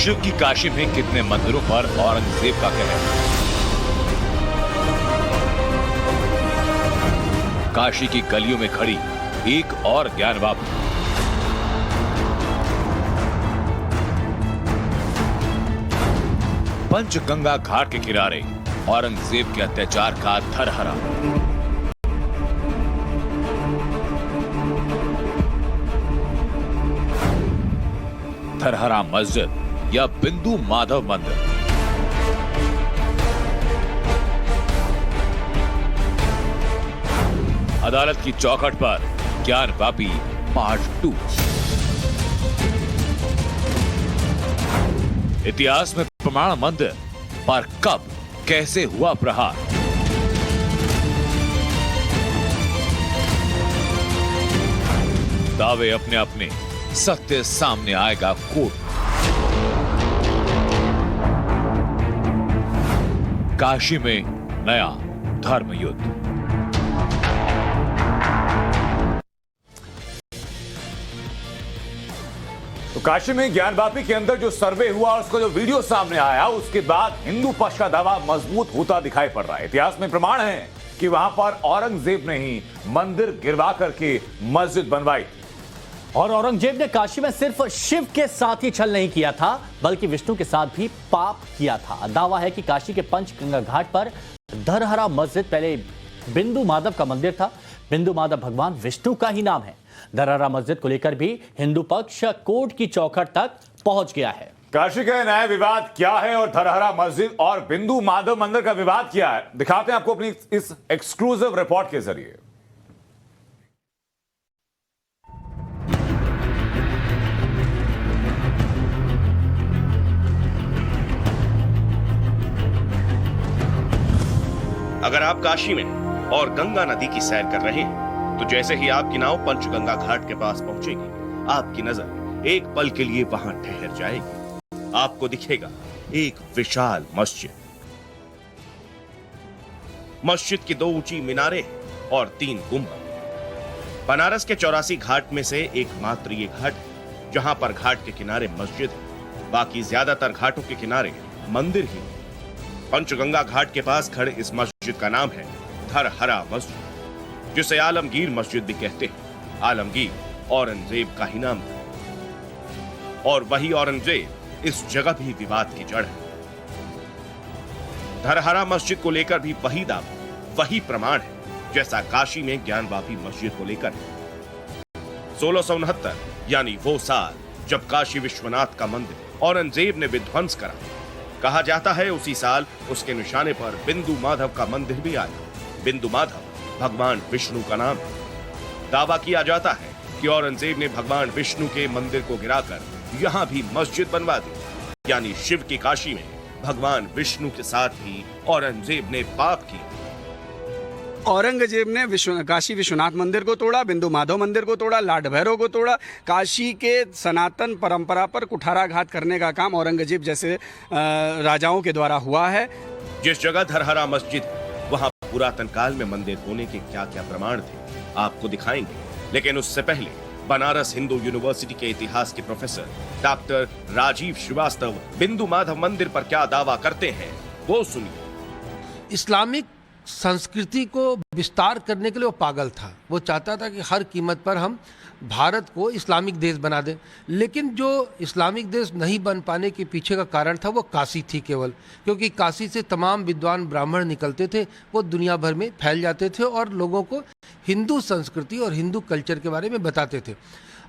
शिव की काशी में कितने मंदिरों पर औरंगजेब का कहर। काशी की गलियों में खड़ी एक और ज्ञान बापू। पंचगंगा घाट के किनारे औरंगजेब के अत्याचार का धरहरा। धरहरा मस्जिद या बिंदु माधव मंदिर। अदालत की चौखट पर ज्ञान वापी पार्ट 2। इतिहास में प्रमाण मंदिर पर कब कैसे हुआ प्रहार। दावे अपने अपने, सत्य सामने आएगा कोर्ट। काशी में नया धर्म युद्ध। तो काशी में ज्ञान वापी के अंदर जो सर्वे हुआ और उसका जो वीडियो सामने आया, उसके बाद हिंदू पक्ष का दावा मजबूत होता दिखाई पड़ रहा है। इतिहास में प्रमाण है कि वहां पर औरंगजेब ने ही मंदिर गिरवा करके मस्जिद बनवाई। और औरंगजेब ने काशी में सिर्फ शिव के साथ ही छल नहीं किया था, बल्कि विष्णु के साथ भी पाप किया था। दावा है कि काशी के पंचगंगा घाट पर धरहरा मस्जिद पहले बिंदु माधव का मंदिर था। बिंदु माधव भगवान विष्णु का ही नाम है। धरहरा मस्जिद को लेकर भी हिंदू पक्ष कोर्ट की चौखट तक पहुंच गया है। काशी का नया विवाद क्या है और धरहरा मस्जिद और बिंदु माधव मंदिर का विवाद क्या है, दिखाते हैं आपको अपनी इस एक्सक्लूसिव रिपोर्ट के जरिए। अगर आप काशी में और गंगा नदी की सैर कर रहे हैं, तो जैसे ही आपकी नाव पंचगंगा घाट के पास पहुंचेगी, आपकी नजर एक पल के लिए वहां ठहर जाएगी। आपको दिखेगा एक विशाल मस्जिद। मस्जिद की 2 ऊंची मीनारें और 3 गुंबद। बनारस के 84 घाट में से एकमात्र ये घाट है जहां पर घाट के किनारे मस्जिद है। बाकी ज्यादातर घाटों के किनारे मंदिर ही। पंचगंगा घाट के पास खड़े इस मस्जिद का नाम है धरहरा मस्जिद, जिसे आलमगीर मस्जिद भी कहते हैं। आलमगीर औरंगजेब का ही नाम था और वही औरंगजेब इस जगह भी विवाद की जड़ है। धरहरा मस्जिद को लेकर भी वही दावा, वही प्रमाण है जैसा काशी में ज्ञान वापी मस्जिद को लेकर है। 1669 यानी वो साल जब काशी विश्वनाथ का मंदिर औरंगजेब ने विध्वंस करा। कहा जाता है उसी साल उसके निशाने पर बिंदु माधव का मंदिर भी आया। बिंदु माधव भगवान विष्णु का नाम है। दावा किया जाता है कि औरंगजेब ने भगवान विष्णु के मंदिर को गिराकर यहां भी मस्जिद बनवा दी। यानी शिव की काशी में भगवान विष्णु के साथ ही औरंगजेब ने पाप किया। औरंगजेब ने काशी विश्वनाथ मंदिर को तोड़ा, बिंदु माधव मंदिर को तोड़ा, लाड भैरव को तोड़ा। काशी के सनातन परंपरा पर कुठाराघात करने का काम औरंगजेब जैसे राजाओं के द्वारा हुआ है। जिस जगह धरहरा मस्जिद, वहां पुरातन काल में मंदिर होने के क्या क्या प्रमाण थे आपको दिखाएंगे। लेकिन उससे पहले बनारस हिंदू यूनिवर्सिटी के इतिहास के प्रोफेसर डॉक्टर राजीव श्रीवास्तव बिंदु माधव मंदिर पर क्या दावा करते हैं वो सुनिए। इस्लामिक संस्कृति को विस्तार करने के लिए वो पागल था। वो चाहता था कि हर कीमत पर हम भारत को इस्लामिक देश बना दें। लेकिन जो इस्लामिक देश नहीं बन पाने के पीछे का कारण था वो काशी थी केवल, क्योंकि काशी से तमाम विद्वान ब्राह्मण निकलते थे। वो दुनिया भर में फैल जाते थे और लोगों को हिंदू संस्कृति और हिंदू कल्चर के बारे में बताते थे।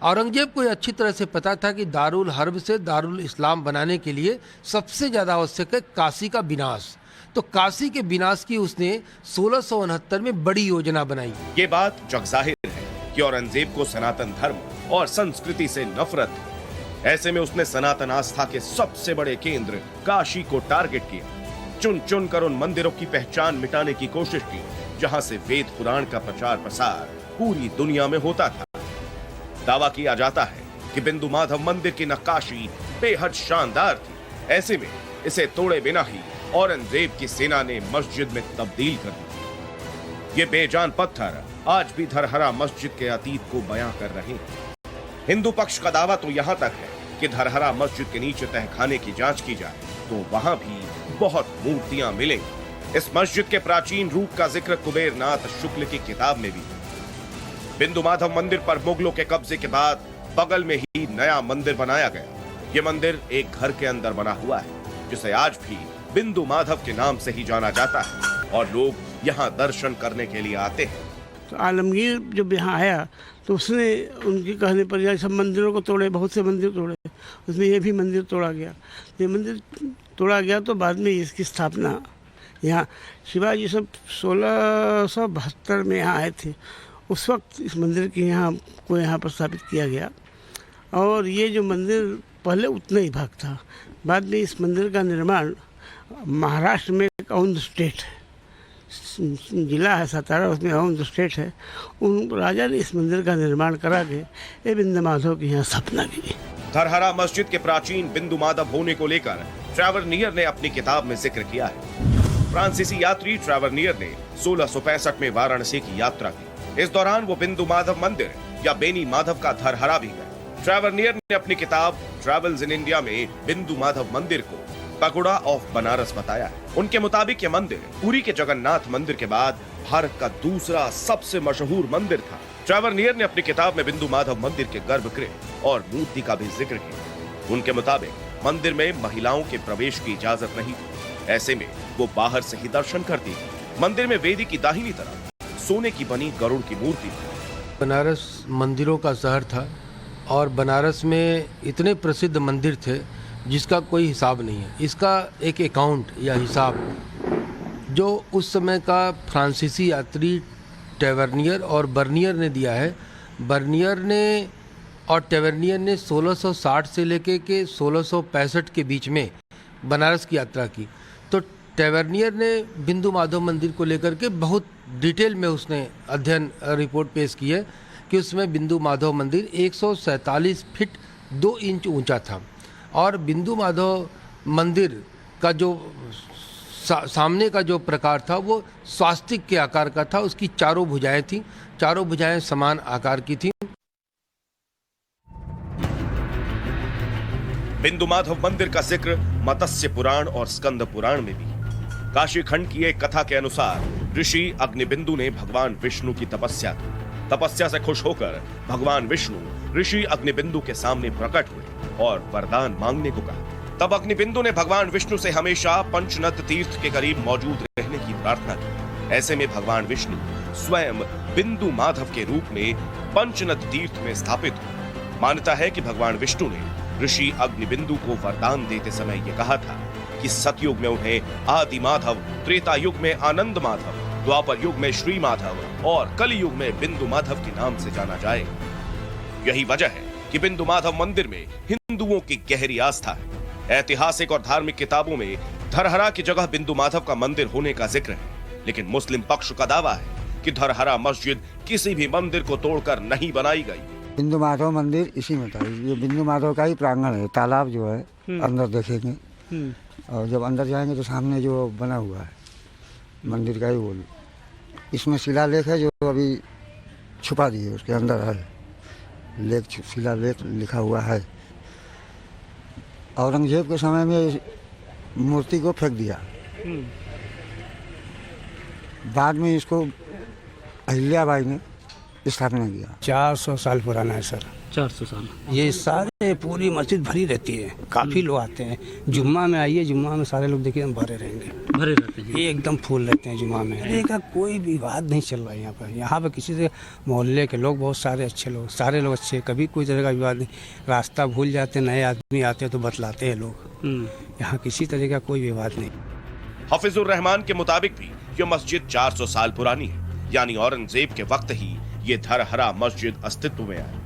औरंगजेब को अच्छी तरह से पता था कि दारुल हर्ब से दारुल इस्लाम बनाने के लिए सबसे ज़्यादा आवश्यक है काशी का विनाश। तो काशी के विनाश की उसने 1669 में बड़ी योजना बनाई। ये बात जगजाहिर है कि औरंगजेब को सनातन धर्म और संस्कृति से नफरत थी। ऐसे में उसने सनातन आस्था के सबसे बड़े केंद्र काशी को टारगेट किया। चुन चुन कर उन मंदिरों की पहचान मिटाने की कोशिश की जहां से वेद पुराण का प्रचार प्रसार पूरी दुनिया में होता था। दावा किया जाता है कि बिंदु माधव मंदिर की नक्काशी बेहद शानदार थी। ऐसे में इसे तोड़े बिना ही औरंगजेब की सेना ने मस्जिद में तब्दील कर दी। ये बेजान पत्थर आज भी धरहरा मस्जिद के अतीत को बयां कर रहे हैं। हिंदू पक्ष का दावा तो यहां तक है कि धरहरा मस्जिद के नीचे तहखाने की जांच की जाए तो वहां भी बहुत मूर्तियां मिलेंगी। इस मस्जिद के प्राचीन रूप का जिक्र कुबेर नाथ शुक्ल की किताब में भी। बिंदु माधव मंदिर पर मुगलों के कब्जे के बाद बगल में ही नया मंदिर बनाया गया। ये मंदिर एक घर के अंदर बना हुआ है जिसे आज भी बिंदु माधव के नाम से ही जाना जाता है और लोग यहाँ दर्शन करने के लिए आते हैं। तो आलमगीर जब यहाँ आया तो उसने उनके कहने पर यह सब मंदिरों को तोड़े, बहुत से मंदिर तोड़े, उसमें ये भी मंदिर तोड़ा गया। ये मंदिर तोड़ा गया तो बाद में इसकी स्थापना यहाँ शिवाजी सब 1672 में यहाँ आए थे। उस वक्त इस मंदिर की यहाँ पर स्थापित किया गया। और ये जो मंदिर पहले उतना ही भाग था, बाद में इस मंदिर का निर्माण महाराष्ट्र में एक औंध स्टेट है, जिला है सातारा, उसमें औंध स्टेट है, उन राजा ने इस मंदिर का निर्माण करा के ये बिंदु माधव की यहाँ स्थापना की। धरहरा मस्जिद के प्राचीन बिंदु माधव होने को लेकर ट्रैवरनियर ने अपनी किताब में जिक्र किया है। फ्रांसीसी यात्री ट्रैवरनियर ने 1665 में वाराणसी की यात्रा की। इस दौरान वो बिंदु माधव मंदिर या बेनी माधव का धरहरा भी गए। ट्रैवरनियर ने अपनी किताब ट्रैवल्स इन इंडिया में बिंदु माधव मंदिर को पगोड़ा ऑफ बनारस बताया है। उनके मुताबिक ये मंदिर पुरी के जगन्नाथ मंदिर के बाद भारत का दूसरा सबसे मशहूर मंदिर था। ट्रैवरनियर ने अपनी किताब में बिंदु माधव मंदिर के गर्भगृह और मूर्ति का भी जिक्र किया। उनके मुताबिक मंदिर में महिलाओं के प्रवेश की इजाजत नहीं थी, ऐसे में वो बाहर से ही दर्शन करती थी। मंदिर में वेदी की दाहिनी तरफ सोने की बनी गरुड़ की मूर्ति थी। बनारस मंदिरों का शहर था और बनारस में इतने प्रसिद्ध मंदिर थे जिसका कोई हिसाब नहीं है। इसका एक अकाउंट या हिसाब जो उस समय का फ्रांसीसी यात्री ट्रैवरनियर और बर्नियर ने दिया है। बर्नियर ने और ट्रैवरनियर ने 1660 से लेके के 1665 के बीच में बनारस की यात्रा की। तो ट्रैवरनियर ने बिंदु माधव मंदिर को लेकर के बहुत डिटेल में उसने अध्ययन रिपोर्ट पेश की है कि उसमें बिंदु माधव मंदिर 147 फीट 2 इंच ऊंचा था और बिंदु माधव मंदिर का जो सामने का जो प्रकार था वो स्वास्तिक के आकार का था। उसकी चारों भुजाएं थीं, चारों भुजाएं समान आकार की थीं। बिंदु माधव मंदिर का जिक्र मत्स्य पुराण और स्कंद पुराण में भी। काशी खंड की एक कथा के अनुसार ऋषि अग्निबिंदु ने भगवान विष्णु की तपस्या की। तपस्या से खुश होकर भगवान विष्णु ऋषि अग्निबिंदु के सामने प्रकट हुए और वरदान मांगने को कहा। तब अग्निबिंदु ने भगवान विष्णु से हमेशा पंचनद तीर्थ के करीब मौजूद रहने की प्रार्थना की। ऐसे में भगवान विष्णु स्वयं बिंदु माधव के रूप में पंचनद तीर्थ में स्थापित हुए। मान्यता है कि भगवान विष्णु ने ऋषि अग्निबिंदु को वरदान देते समय यह कहा था कि सतयुग में उन्हें आदि माधव, त्रेता युग में आनंद माधव, द्वापर युग में श्री माधव और कलि युग में बिंदु माधव के नाम से जाना जाएगा। यही वजह है कि बिंदु माधव मंदिर में हिंदुओं की गहरी आस्था है। ऐतिहासिक और धार्मिक किताबों में धरहरा की जगह बिंदु माधव का मंदिर होने का जिक्र है, लेकिन मुस्लिम पक्ष का दावा है कि धरहरा मस्जिद किसी भी मंदिर को तोड़कर नहीं बनाई गई। बिंदु माधव मंदिर इसी में था। ये बिंदु माधव का ही प्रांगण है। तालाब जो है अंदर देखेंगे और जब अंदर जाएंगे तो सामने जो बना हुआ है मंदिर का ही वो, इसमें शिलालेख है जो अभी छुपा दिए, उसके अंदर है लेख, शिलालेख लिखा हुआ है। औरंगजेब के समय में मूर्ति को फेंक दिया, बाद में इसको अहिल्याबाई ने स्थापना किया। 400 साल पुराना है सर। 400 साल। ये सारे पूरी मस्जिद भरी रहती है, काफ़ी लोग आते हैं। जुम्मा में आइए, जुम्मा में सारे लोग देखिए भरे रहेंगे, भरे रहते हैं, ये एकदम फूल रहते हैं जुम्मा में। अरे का कोई विवाद नहीं चल रहा है यहाँ पर। यहाँ पर किसी से मोहल्ले के लोग बहुत सारे अच्छे लोग, सारे लोग अच्छे, कभी कोई तरह का विवाद नहीं। रास्ता भूल जाते, नए आदमी आते तो बतलाते हैं लोग। यहाँ किसी तरह का कोई विवाद नहीं। हफीजुर रहमान के मुताबिक भी ये मस्जिद 400 साल पुरानी है, यानी औरंगजेब के वक्त ही ये धरहरा मस्जिद अस्तित्व में आई।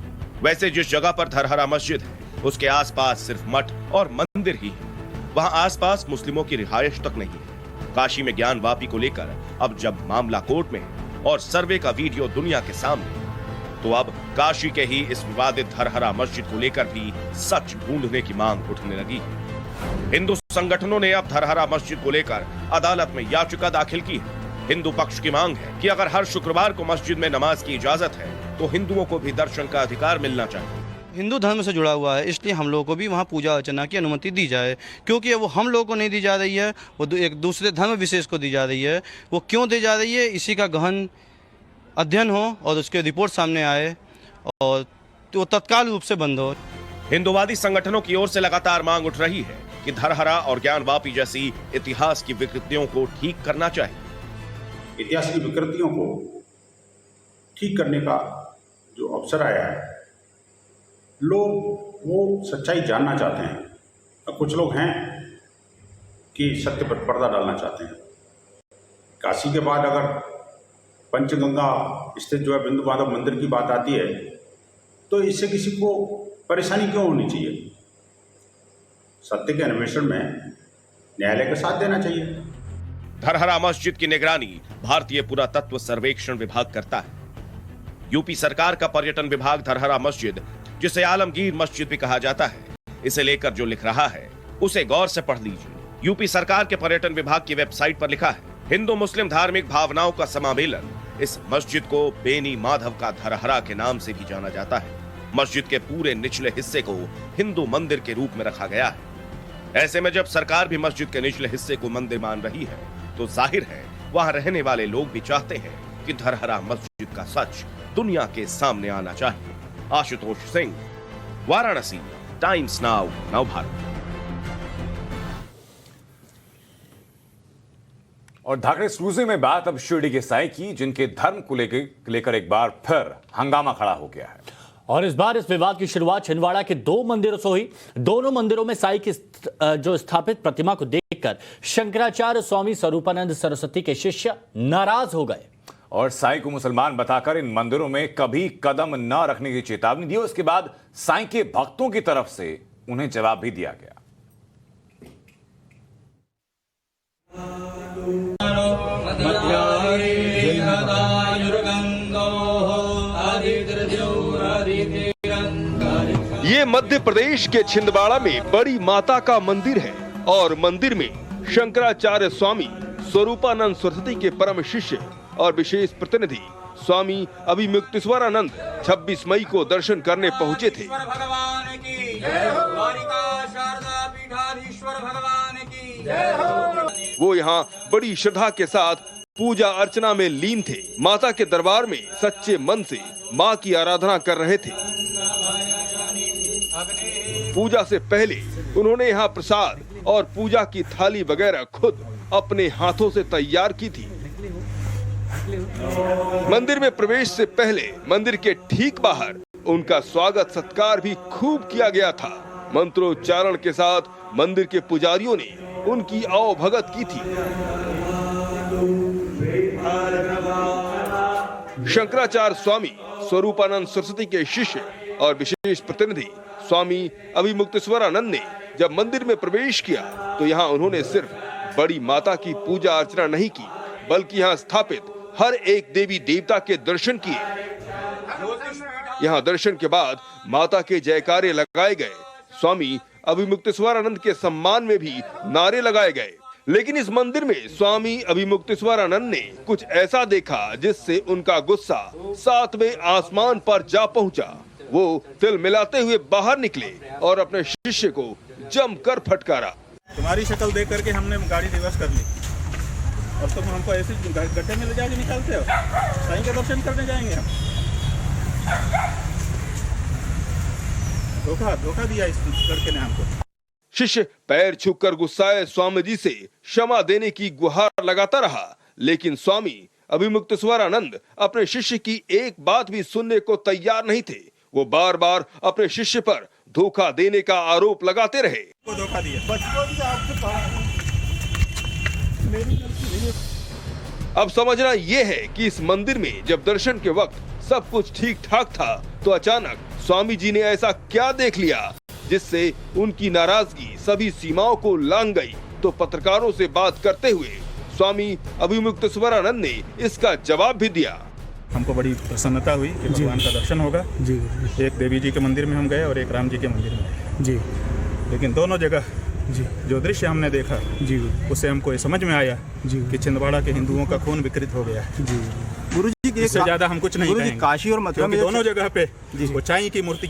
वैसे जिस जगह पर धरहरा मस्जिद है उसके आसपास सिर्फ मठ और मंदिर ही है। वहां आसपास मुस्लिमों की रिहायश तक नहीं है। काशी में ज्ञानवापी को लेकर अब जब मामला कोर्ट में है और सर्वे का वीडियो दुनिया के सामने, तो अब काशी के ही इस विवादित धरहरा मस्जिद को लेकर भी सच ढूंढने की मांग उठने लगी। हिंदू संगठनों ने अब धरहरा मस्जिद को लेकर अदालत में याचिका दाखिल की है। हिंदू पक्ष की मांग है कि अगर हर शुक्रवार को मस्जिद में नमाज की इजाजत है तो हिंदुओं को भी दर्शन का अधिकार मिलना चाहिए। हिंदू धर्म से जुड़ा हुआ है, इसलिए हम लोगों को भी वहाँ पूजा अर्चना की अनुमति दी जाए, क्योंकि वो हम लोगों को नहीं दी जा रही है, वो एक दूसरे धर्म विशेष को दी जा रही है। वो क्यों दी जा रही है, इसी का गहन अध्ययन हो और उसके रिपोर्ट सामने आए और वो तत्काल रूप से बंद हो। हिंदुवादी संगठनों की ओर से लगातार मांग उठ रही है कि धरहरा और ज्ञानवापी जैसी इतिहास की विकृतियों को ठीक करना चाहिए। इतिहास की विकृतियों को ठीक करने का जो अवसर आया है, लोग वो सच्चाई जानना चाहते हैं और कुछ लोग हैं कि सत्य पर पर्दा डालना चाहते हैं। काशी के बाद अगर पंचगंगा स्थित जो है बिंदु माधव मंदिर की बात आती है, तो इससे किसी को परेशानी क्यों होनी चाहिए? सत्य के अन्वेषण में न्यायालय का साथ देना चाहिए। धरहरा मस्जिद की निगरानी भारतीय पुरातत्व सर्वेक्षण विभाग करता है। यूपी सरकार का पर्यटन विभाग धरहरा मस्जिद, जिसे आलमगीर मस्जिद भी कहा जाता है, इसे लेकर जो लिख रहा है उसे गौर से पढ़ लीजिए। यूपी सरकार के पर्यटन विभाग की वेबसाइट पर लिखा है, हिंदू मुस्लिम धार्मिक भावनाओं का समामेलन। इस मस्जिद को बेनी माधव का धरहरा के नाम से भी जाना जाता है। मस्जिद के पूरे निचले हिस्से को हिंदू मंदिर के रूप में रखा गया है। ऐसे में जब सरकार भी मस्जिद के निचले हिस्से को मंदिर मान रही है, तो जाहिर है वहां रहने वाले लोग भी चाहते हैं कि धरहरा मस्जिद का सच दुनिया के सामने आना चाहिए। Ashutosh Singh, Varanasi, times now, Navbharat. और धाकड़ एक्सक्लूसिव में बात अब शिरडी के साईं की, जिनके धर्म को लेकर एक बार फिर हंगामा खड़ा हो गया है। और इस बार इस विवाद की शुरुआत छिंदवाड़ा के 2 मंदिरों से हुई। दोनों मंदिरों में साईं की जो स्थापित प्रतिमा को देखकर शंकराचार्य स्वामी स्वरूपानंद सरस्वती के शिष्य नाराज हो गए और साईं को मुसलमान बताकर इन मंदिरों में कभी कदम न रखने की चेतावनी दी। उसके बाद साईं के भक्तों की तरफ से उन्हें जवाब भी दिया गया। ये मध्य प्रदेश के छिंदवाड़ा में बड़ी माता का मंदिर है और मंदिर में शंकराचार्य स्वामी स्वरूपानंद सरस्वती के परम शिष्य और विशेष प्रतिनिधि स्वामी अभिमुक्तेश्वरानंद 26 मई को दर्शन करने पहुंचे थे। वो यहाँ बड़ी श्रद्धा के साथ पूजा अर्चना में लीन थे। माता के दरबार में सच्चे मन से माँ की आराधना कर रहे थे। पूजा से पहले उन्होंने यहाँ प्रसाद और पूजा की थाली वगैरह खुद अपने हाथों से तैयार की थी। मंदिर में प्रवेश से पहले मंदिर के ठीक बाहर उनका स्वागत सत्कार भी खूब किया गया था। मंत्रोच्चारण के साथ मंदिर के पुजारियों ने उनकी आवभगत की थी। शंकराचार्य स्वामी स्वरूपानंद सरस्वती के शिष्य और विशेष प्रतिनिधि स्वामी अभिमुक्तेश्वरानंद ने जब मंदिर में प्रवेश किया तो यहाँ उन्होंने सिर्फ बड़ी माता की पूजा अर्चना नहीं की, बल्कि यहाँ स्थापित हर एक देवी देवता के दर्शन किए। यहाँ दर्शन के बाद माता के जयकारे लगाए गए। स्वामी अभिमुक्तेश्वरानंद के सम्मान में भी नारे लगाए गए। लेकिन इस मंदिर में स्वामी अभिमुक्तेश्वरानंद ने कुछ ऐसा देखा जिससे उनका गुस्सा 7वें आसमान पर जा पहुंचा। वो तिल मिलाते हुए बाहर निकले और अपने शिष्य को जमकर फटकारा। तुम्हारी शक्ल देख करके हमने गाड़ी रिवर्स कर ली और तुम हमको ऐसे गड्ढे में ले जाके निकालते हो। साईं के दर्शन करने जाएंगे हम। धोखा दिया इस लड़के ने हमको। शिष्य पैर छूकर गुस्साए स्वामी जी से क्षमा देने की गुहार लगाता रहा, लेकिन स्वामी अभिमुक्तेश्वरानंद अपने शिष्य की एक बात भी सुनने को तैयार नहीं थे। वो बार बार अपने शिष्य पर धोखा देने का आरोप लगाते रहे। धोखा दिया। अब समझना ये है कि इस मंदिर में जब दर्शन के वक्त सब कुछ ठीक ठाक था, तो अचानक स्वामी जी ने ऐसा क्या देख लिया जिससे उनकी नाराजगी सभी सीमाओं को लांघ गई। तो पत्रकारों से बात करते हुए स्वामी अभिमुक्तेश्वरानंद ने इसका जवाब भी दिया। हमको बड़ी प्रसन्नता हुई कि भगवान का दर्शन होगा। जी, एक देवी जी के मंदिर में हम गए और एक राम जी के मंदिर में। जी, लेकिन दोनों जगह जी जो दृश्य हमने देखा जी, उससे हमको ये समझ में आया जी कि छिंदवाड़ा के हिंदुओं का खून विकृत हो गया है। जी गुरु जी, इससे ज्यादा हम कुछ नहीं कहेंगे। काशी और मथुरा में दोनों जगह पे वो चाई की मूर्ति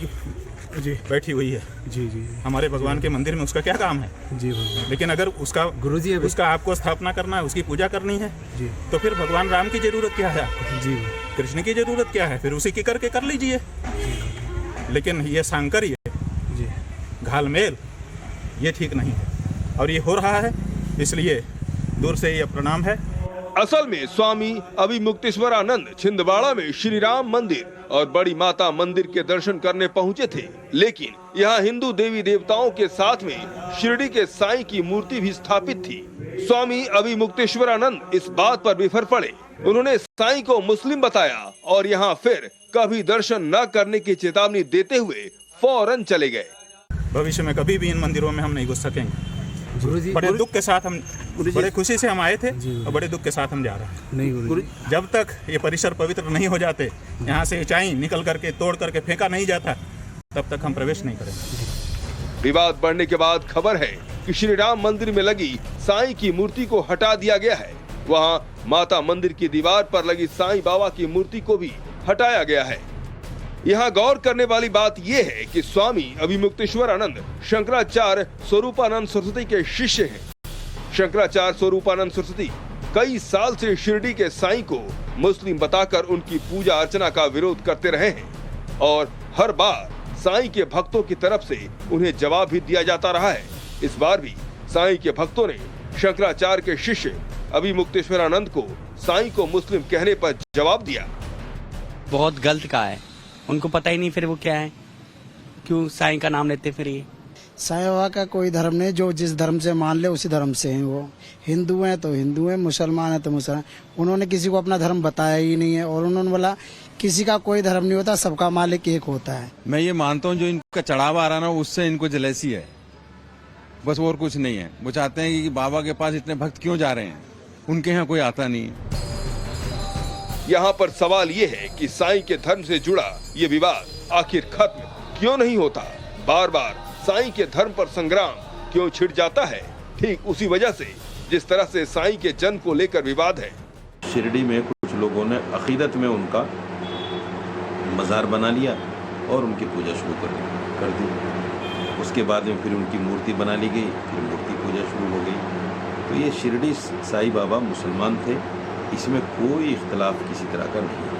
जी बैठी हुई है। जी जी हमारे भगवान के मंदिर में उसका क्या काम है? जी भगवान। लेकिन अगर उसका गुरुजी उसका आपको स्थापना करना है, उसकी पूजा करनी है जी, तो फिर भगवान राम की जरूरत क्या है आपको? जी कृष्ण की जरूरत क्या है? फिर उसी की करके कर लीजिए। लेकिन ये सांकर्य जी घालमेल ये ठीक नहीं है और ये हो रहा है, इसलिए दूर से ये प्रणाम है। असल में स्वामी अभिमुक्तेश्वरानंद छिंदवाड़ा में श्री राम मंदिर और बड़ी माता मंदिर के दर्शन करने पहुंचे थे, लेकिन यहाँ हिंदू देवी देवताओं के साथ में शिरडी के साईं की मूर्ति भी स्थापित थी। स्वामी अभिमुक्तेश्वरानंद इस बात पर विफर पड़े। उन्होंने साईं को मुस्लिम बताया और यहाँ फिर कभी दर्शन न करने की चेतावनी देते हुए फौरन चले गए। भविष्य में कभी भी इन मंदिरों में हम नहीं घुस सकेंगे। बड़े दुख के साथ हम, बड़े खुशी से हम आए थे और बड़े दुख के साथ हम जा रहे हैं। जब तक ये परिसर पवित्र नहीं हो जाते, यहाँ से ऊंचाई निकल करके तोड़ करके फेंका नहीं जाता, तब तक हम प्रवेश नहीं करेंगे। विवाद बढ़ने के बाद खबर है कि श्री राम मंदिर में लगी साईं की मूर्ति को हटा दिया गया है। वहाँ माता मंदिर की दीवार पर लगी साईं बाबा की मूर्ति को भी हटाया गया है। यहाँ गौर करने वाली बात यह है कि स्वामी अभिमुक्तेश्वरानंद शंकराचार्य स्वरूपानंद सरस्वती के शिष्य हैं। शंकराचार्य स्वरूपानंद सरस्वती कई साल से शिरडी के साईं को मुस्लिम बताकर उनकी पूजा अर्चना का विरोध करते रहे हैं और हर बार साईं के भक्तों की तरफ से उन्हें जवाब भी दिया जाता रहा है। इस बार भी साईं के भक्तों ने शंकराचार्य के शिष्य अभिमुक्तेश्वरानंद को साईं को मुस्लिम कहने पर जवाब दिया। बहुत गलत कहा है, उनको पता ही नहीं फिर वो क्या है, क्यों साईं का नाम लेते फिर ये। साईं बाबा का कोई धर्म नहीं, जो जिस धर्म से मान ले उसी धर्म से हैं। वो हिंदू हैं तो हिंदू हैं, मुसलमान हैं तो मुसलमान। उन्होंने किसी को अपना धर्म बताया ही नहीं है और उन्होंने बोला किसी का कोई धर्म नहीं होता, सबका मालिक एक होता है। मैं ये मानता हूँ जो इनका चढ़ावा आ रहा ना, उससे इनको जलेसी है, बस और कुछ नहीं है। वो चाहते हैं कि बाबा के पास इतने भक्त क्यों जा रहे हैं, उनके यहाँ कोई आता नहीं है। यहाँ पर सवाल ये है कि साईं के धर्म से जुड़ा ये विवाद आखिर खत्म क्यों नहीं होता? बार बार साईं के धर्म पर संग्राम क्यों छिड़ जाता है? ठीक उसी वजह से जिस तरह से साईं के जन्म को लेकर विवाद है। शिरडी में कुछ लोगों ने अकीदत में उनका मज़ार बना लिया और उनकी पूजा शुरू कर दी। उसके बाद में फिर उनकी मूर्ति बना ली गई, फिर मूर्ति पूजा शुरू हो गई। तो ये शिरडी साईं बाबा मुसलमान थे, इसमें कोई इख्तलाफ किसी तरह का नहीं है।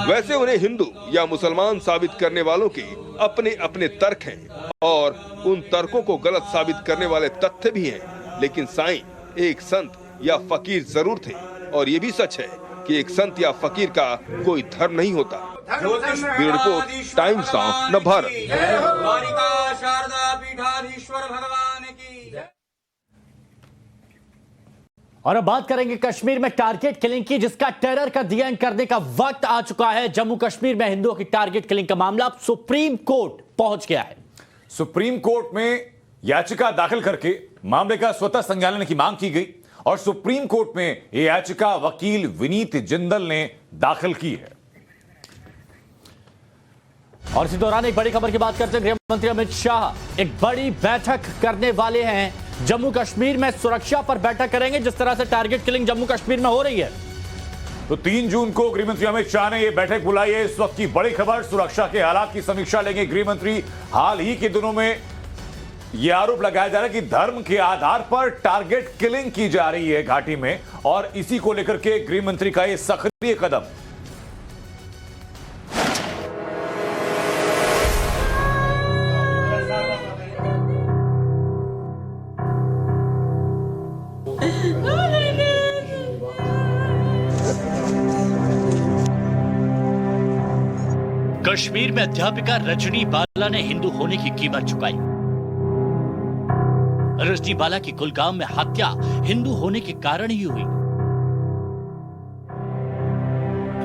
वैसे उन्हें हिंदू या मुसलमान साबित करने वालों के अपने अपने तर्क हैं और उन तर्कों को गलत साबित करने वाले तथ्य भी हैं। लेकिन साईं एक संत या फकीर जरूर थे और ये भी सच है कि एक संत या फकीर का कोई धर्म नहीं होता। Bureau report, times of Navbharat. और अब बात करेंगे कश्मीर में टारगेट किलिंग की, जिसका टेरर का अध्ययन करने का वक्त आ चुका है। जम्मू कश्मीर में हिंदुओं की टारगेट किलिंग का मामला अब सुप्रीम कोर्ट पहुंच गया है। सुप्रीम कोर्ट में याचिका दाखिल करके मामले का स्वतः संज्ञान की मांग की गई और सुप्रीम कोर्ट में यह याचिका वकील विनीत जिंदल ने दाखिल की है। और इसी दौरान एक बड़ी खबर की बात करते हैं। गृह मंत्री अमित शाह एक बड़ी बैठक करने वाले हैं। जम्मू कश्मीर में सुरक्षा पर बैठक करेंगे, जिस तरह से टारगेट किलिंग जम्मू कश्मीर में हो रही है। तो 3 जून को गृह मंत्री अमित शाह ने यह बैठक बुलाई है। इस वक्त की बड़ी खबर, सुरक्षा के हालात की समीक्षा लेंगे गृह मंत्री। हाल ही के दिनों में यह आरोप लगाया जा रहा है कि धर्म के आधार पर टारगेट किलिंग की जा रही है घाटी में, और इसी को लेकर के गृह मंत्री का यह सक्रिय कदम। कश्मीर में अध्यापिका रजनी बाला ने हिंदू होने की कीमत चुकाई। रजनी बाला की कुलगाम में हत्या हिंदू होने के कारण ही हुई।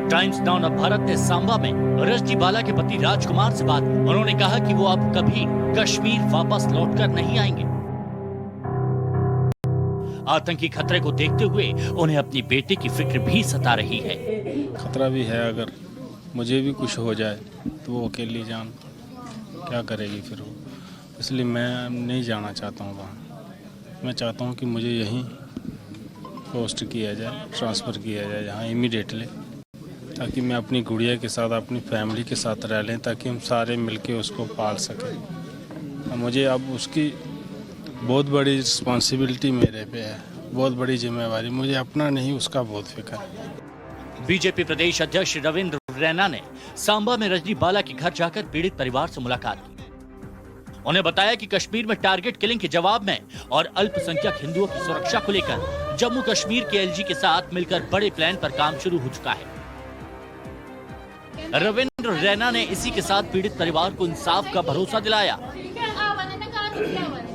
टाइम्स नाउ नवभारत ने सांबा में रजनी बाला के पति राजकुमार से बात की। उन्होंने कहा कि वो अब कभी कश्मीर वापस लौटकर नहीं आएंगे। आतंकी खतरे को देखते हुए उन्हें अपनी बेटे की फिक्र भी सता रही है। खतरा भी है, अगर मुझे भी कुछ हो जाए तो वो अकेली जान क्या करेगी फिर वो, इसलिए मैं नहीं जाना चाहता हूँ वहाँ। मैं चाहता हूँ कि मुझे यहीं पोस्ट किया जाए, ट्रांसफ़र किया जाए यहाँ इमीडिएटली, ताकि मैं अपनी गुड़िया के साथ अपनी फैमिली के साथ रह लें, ताकि हम सारे मिलके उसको पाल सकें। मुझे अब उसकी बहुत बड़ी रिस्पॉन्सिबिलिटी मेरे पे है, बहुत बड़ी जिम्मेवारी। मुझे अपना नहीं, उसका बहुत फिक्र है। बीजेपी प्रदेश अध्यक्ष रविंद्र रैना ने सांबा में रजनी बाला के घर जाकर पीड़ित परिवार से मुलाकात की। उन्हें बताया कि कश्मीर में टारगेट किलिंग के जवाब में और अल्पसंख्यक हिंदुओं की सुरक्षा को लेकर जम्मू कश्मीर के एलजी के साथ मिलकर बड़े प्लान पर काम शुरू हो चुका है। रविंद्र रैना ने इसी के साथ पीड़ित परिवार को इंसाफ का भरोसा दिलाया।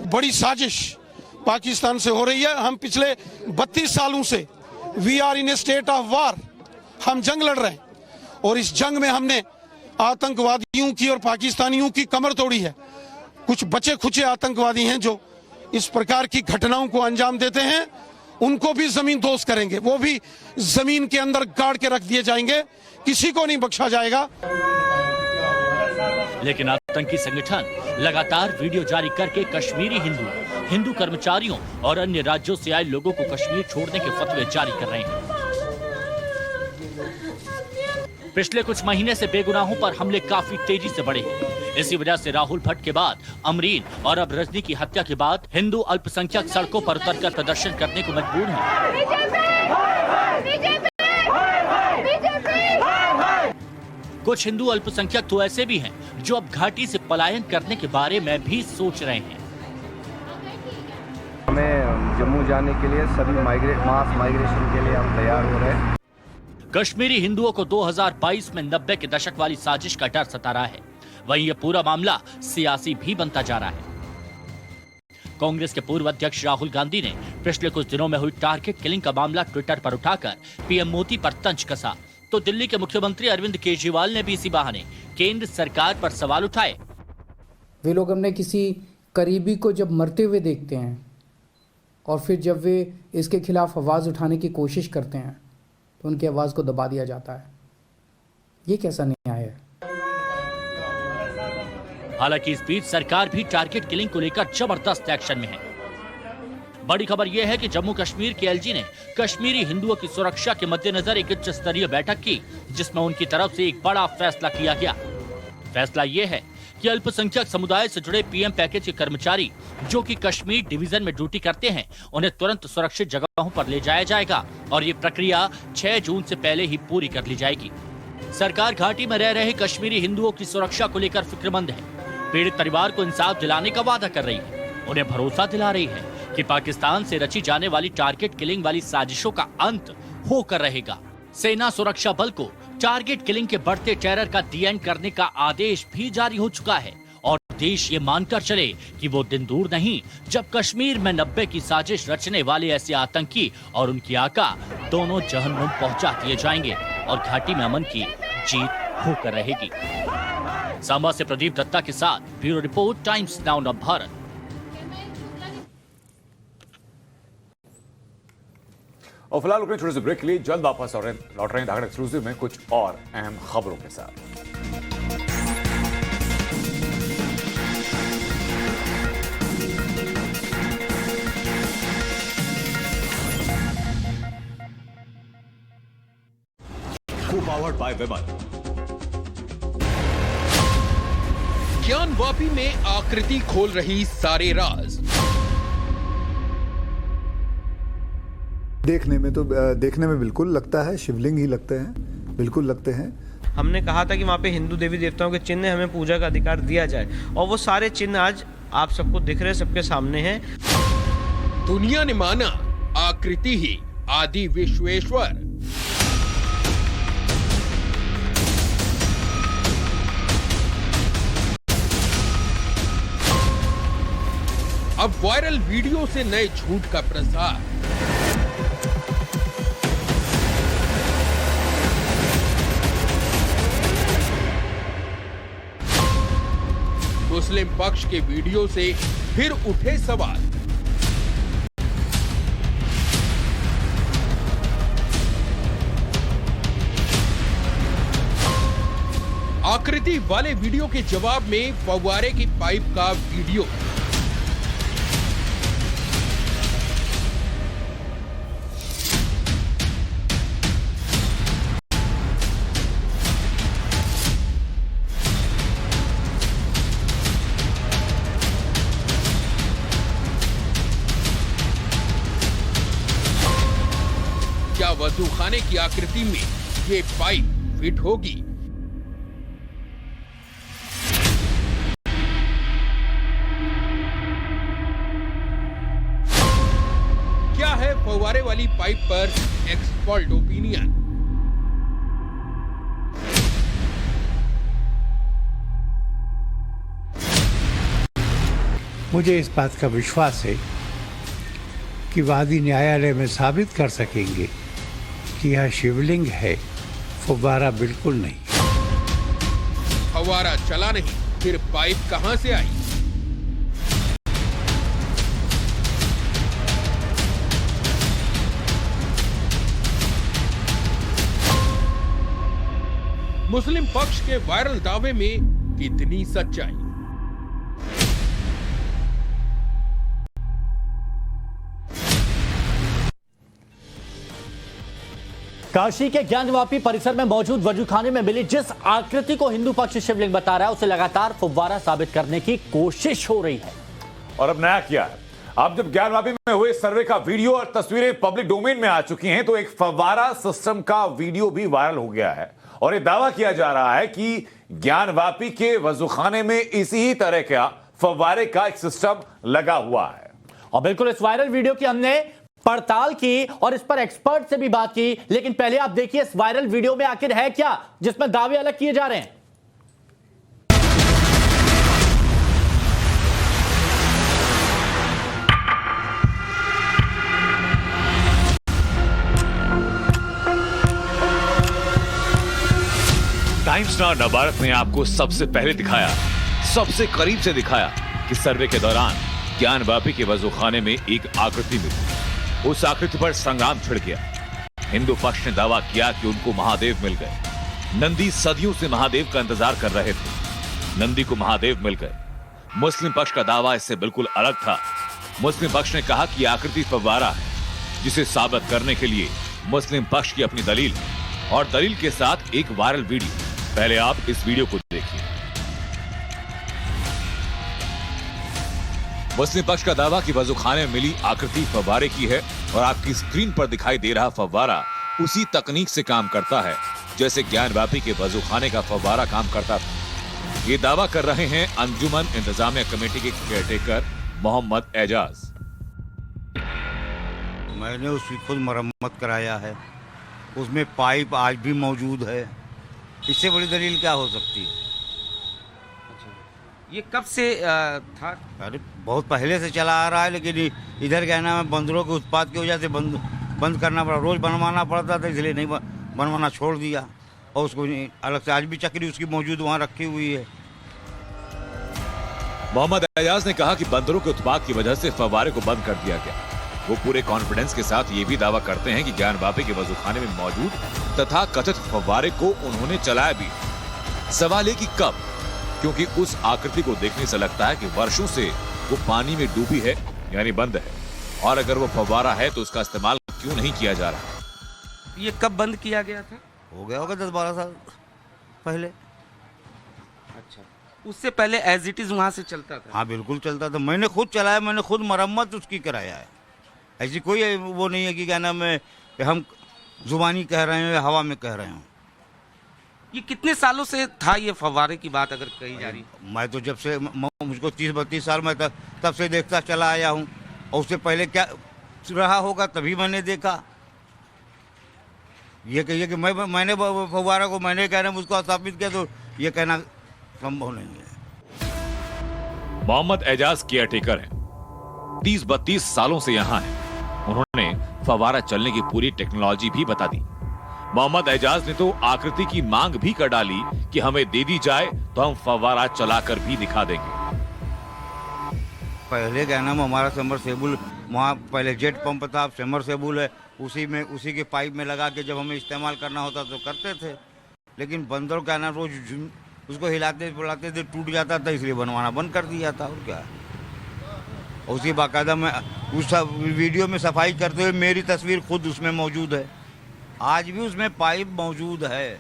बड़ी साजिश पाकिस्तान से हो रही है। हम पिछले 32 सालों से we are in a state of war, हम जंग लड़ रहे हैं और इस जंग में हमने आतंकवादियों की और पाकिस्तानियों की कमर तोड़ी है। कुछ बचे खुचे आतंकवादी हैं जो इस प्रकार की घटनाओं को अंजाम देते हैं, उनको भी जमीन दोस्त करेंगे, वो भी जमीन के अंदर गाड़ के रख दिए जाएंगे, किसी को नहीं बख्शा जाएगा। लेकिन आतंकी संगठन लगातार वीडियो जारी करके कश्मीरी हिंदू कर्मचारियों और अन्य राज्यों से आए लोगों को कश्मीर छोड़ने के फतवे जारी कर रहे हैं। पिछले कुछ महीने से बेगुनाहों पर हमले काफी तेजी से बढ़े हैं। इसी वजह से राहुल भट्ट के बाद अमरीन और अब रजनी की हत्या के बाद हिंदू अल्पसंख्यक सड़कों पर उतरकर प्रदर्शन करने को मजबूर हैं। कुछ हिंदू अल्पसंख्यक तो ऐसे भी हैं जो अब घाटी से पलायन करने के बारे में भी सोच रहे हैं। हमें जम्मू जाने के लिए सभी मास माइग्रेशन के लिए हम तैयार हो रहे हैं। कश्मीरी हिंदुओं को 2022 में 90 के दशक वाली साजिश का डर सता रहा है। वहीं यह पूरा मामला सियासी भी बनता जा रहा है। कांग्रेस के पूर्व अध्यक्ष राहुल गांधी ने पिछले कुछ दिनों में हुई टारगेट किलिंग का मामला ट्विटर पर उठाकर पीएम मोदी पर तंज कसा, तो दिल्ली के मुख्यमंत्री अरविंद केजरीवाल ने भी इसी बहाने केंद्र सरकार पर सवाल उठाए। वे लोग हमने किसी करीबी को जब मरते हुए देखते हैं और फिर जब वे इसके खिलाफ आवाज उठाने की कोशिश करते हैं तो उनकी आवाज को दबा दिया जाता है। ये कैसा न्याय है? हालांकि इस बीच सरकार भी टारगेट किलिंग को लेकर जबरदस्त एक्शन में है। बड़ी खबर यह है कि जम्मू कश्मीर के एलजी ने कश्मीरी हिंदुओं की सुरक्षा के मद्देनजर एक उच्च स्तरीय बैठक की, जिसमें उनकी तरफ से एक बड़ा फैसला किया गया। फैसला यह है कि अल्पसंख्यक समुदाय से जुड़े पीएम पैकेज के कर्मचारी जो कि कश्मीर डिवीजन में ड्यूटी करते हैं, उन्हें तुरंत सुरक्षित जगहों पर ले जाया जाएगा और ये प्रक्रिया 6 जून से पहले ही पूरी कर ली जाएगी। सरकार घाटी में रह रहे कश्मीरी हिंदुओं की सुरक्षा को लेकर फिक्रमंद है। पीड़ित परिवार को इंसाफ दिलाने का वादा कर रही है। उन्हें भरोसा दिला रही है कि पाकिस्तान से रची जाने वाली टारगेट किलिंग वाली साजिशों का अंत होकर रहेगा। सेना सुरक्षा बल को टारगेट किलिंग के बढ़ते टेरर का दी एंड करने का आदेश भी जारी हो चुका है और देश ये मानकर चले कि वो दिन दूर नहीं जब कश्मीर में 90 की साजिश रचने वाले ऐसे आतंकी और उनकी आका दोनों जहन्नुम पहुंचा दिए जाएंगे और घाटी में अमन की जीत होकर रहेगी। सांबा से प्रदीप दत्ता के साथ bureau report, times now Bharat. और फिलहाल रुकने छोटे से ब्रेक के लिए जल्द वापस और लौट रहे हैं धागड़ एक्सक्लूसिव में कुछ और अहम खबरों के साथ। पावर्ड बाय विमल। ज्ञानवापी में आकृति खोल रही सारे राज। देखने में बिल्कुल लगता है शिवलिंग ही लगते हैं, बिल्कुल लगते हैं। हमने कहा था कि वहाँ पे हिंदू देवी देवताओं के चिन्ह हमें पूजा का अधिकार दिया जाए और वो सारे चिन्ह आज आप सबको दिख रहे, सबके सामने हैं। दुनिया ने माना आकृति ही आदि विश्वेश्वर। अब वायरल वीडियो से नए झूठ का प्रसार। मुस्लिम पक्ष के वीडियो से फिर उठे सवाल। आकृति वाले वीडियो के जवाब में फव्वारे की पाइप का वीडियो। वजू खाने की आकृति में ये पाइप फिट होगी? क्या है फव्वारे वाली पाइप पर एक्सपर्ट ओपिनियन? मुझे इस बात का विश्वास है कि वादी न्यायालय में साबित कर सकेंगे कि यह शिवलिंग है, फव्वारा बिल्कुल नहीं। फव्वारा चला नहीं, फिर पाइप कहां से आई? मुस्लिम पक्ष के वायरल दावे में कितनी सच्चाई? काशी के ज्ञानवापी परिसर में मौजूद वजूखाने में मिली जिस आकृति को हिंदू पक्ष शिवलिंग बता रहा है, उसे लगातार फव्वारा साबित करने की कोशिश हो रही है। और अब नया क्या है, अब जब ज्ञानवापी में हुए सर्वे का वीडियो और तस्वीरें पब्लिक डोमेन में आ चुकी हैं, तो एक फव्वारा सिस्टम का वीडियो भी वायरल हो गया है और यह दावा किया जा रहा है कि ज्ञानवापी के वजूखाने में इसी ही तरह का फव्वारे का एक सिस्टम लगा हुआ है। और बिल्कुल इस वायरल वीडियो की हमने पड़ताल की और इस पर एक्सपर्ट से भी बात की, लेकिन पहले आप देखिए इस वायरल वीडियो में आखिर है क्या जिसमें दावे अलग किए जा रहे हैं। टाइम्स नाउ नवभारत ने आपको सबसे पहले दिखाया, सबसे करीब से दिखाया कि सर्वे के दौरान ज्ञानवापी के वजूखाने में एक आकृति मिली। उस आकृति पर संग्राम छिड़ गया। हिंदू पक्ष ने दावा किया कि उनको महादेव मिल गए। नंदी सदियों से महादेव का इंतजार कर रहे थे, नंदी को महादेव मिल गए। मुस्लिम पक्ष का दावा इससे बिल्कुल अलग था। मुस्लिम पक्ष ने कहा कि आकृति फव्वारा है, जिसे साबित करने के लिए मुस्लिम पक्ष की अपनी दलील और दलील के साथ एक वायरल वीडियो। पहले आप इस वीडियो को देखिए। मुस्लिम पक्ष का दावा कि वजूखाने में मिली आकृति फव्वारे की है और आपकी स्क्रीन पर दिखाई दे रहा फव्वारा उसी तकनीक से काम करता है जैसे ज्ञानवापी के वजूखाने का फव्वारा काम करता था। ये दावा कर रहे हैं अंजुमन इंतजामिया कमेटी के केयरटेकर मोहम्मद एजाज। मैंने उसकी खुद मरम्मत कराया है, उसमें पाइप आज भी मौजूद है। इससे बड़ी दलील क्या हो सकती है? ये कब से था? अरे बहुत पहले से चला आ रहा है, लेकिन इधर क्या नाम है, बंदरों के उत्पाद की वजह से बंद करना पड़ा। रोज बनवाना पड़ता था, इसलिए नहीं बनवाना छोड़ दिया। और उसको अलग से आज भी चक्री उसकी मौजूद वहाँ रखी हुई है। मोहम्मद एजाज ने कहा कि बंदरों के उत्पाद की वजह से फव्वारे को बंद कर दिया गया। वो पूरे कॉन्फिडेंस के साथ ये भी दावा करते हैं कि ज्ञानवापी के वजूखाने में मौजूद तथा कथित फव्वारे को उन्होंने चलाया भी। सवाल है कि कब, क्योंकि उस आकृति को देखने से लगता है कि वर्षों से वो पानी में डूबी है, यानी बंद है। और अगर वो फव्वारा है तो उसका इस्तेमाल क्यों नहीं किया जा रहा? ये कब बंद किया गया था? हो गया होगा 10-12 साल पहले। अच्छा, उससे पहले एज इट इज वहां से चलता था? हाँ बिल्कुल चलता था। मैंने खुद चलाया, मैंने खुद मरम्मत उसकी कराया है। ऐसी कोई वो नहीं है कि क्या नाम है हम जुबानी कह रहे हैं, हवा में कह रहे हैं। ये कितने सालों से था ये फव्वारे की बात अगर कही जा रही? मैं तो जब से मुझको 30-32 साल में तब से देखता चला आया हूँ। और उससे पहले क्या रहा होगा तभी मैंने देखा। ये कहिए कि मैंने फव्वारा को मैंने कहना उसको स्थापित किया, तो ये कहना संभव नहीं है। मोहम्मद एजाज केयरटेकर हैं, 30-32 सालों से यहाँ हैं। उन्होंने फव्वारा चलने की पूरी टेक्नोलॉजी भी बता दी। मोहम्मद एजाज ने तो आकृति की मांग भी कर डाली कि हमें दे दी जाए तो हम फव्वारा चलाकर भी दिखा देंगे। पहले क्या नाम हमारा समरसेबुल वहाँ पहले जेट पंप था, अब समरसेबुल है। उसी के पाइप में लगा के जब हमें इस्तेमाल करना होता तो करते थे। लेकिन बंदर क्या नाम रोज उसको हिलाते बुलाते थे, टूट जाता था, इसलिए बनवाना बंद कर दिया था। और क्या, उसी बाकायदा मैं उस वीडियो में सफाई करते हुए मेरी तस्वीर खुद उसमें मौजूद है। आज भी उसमें पाइप मौजूद है।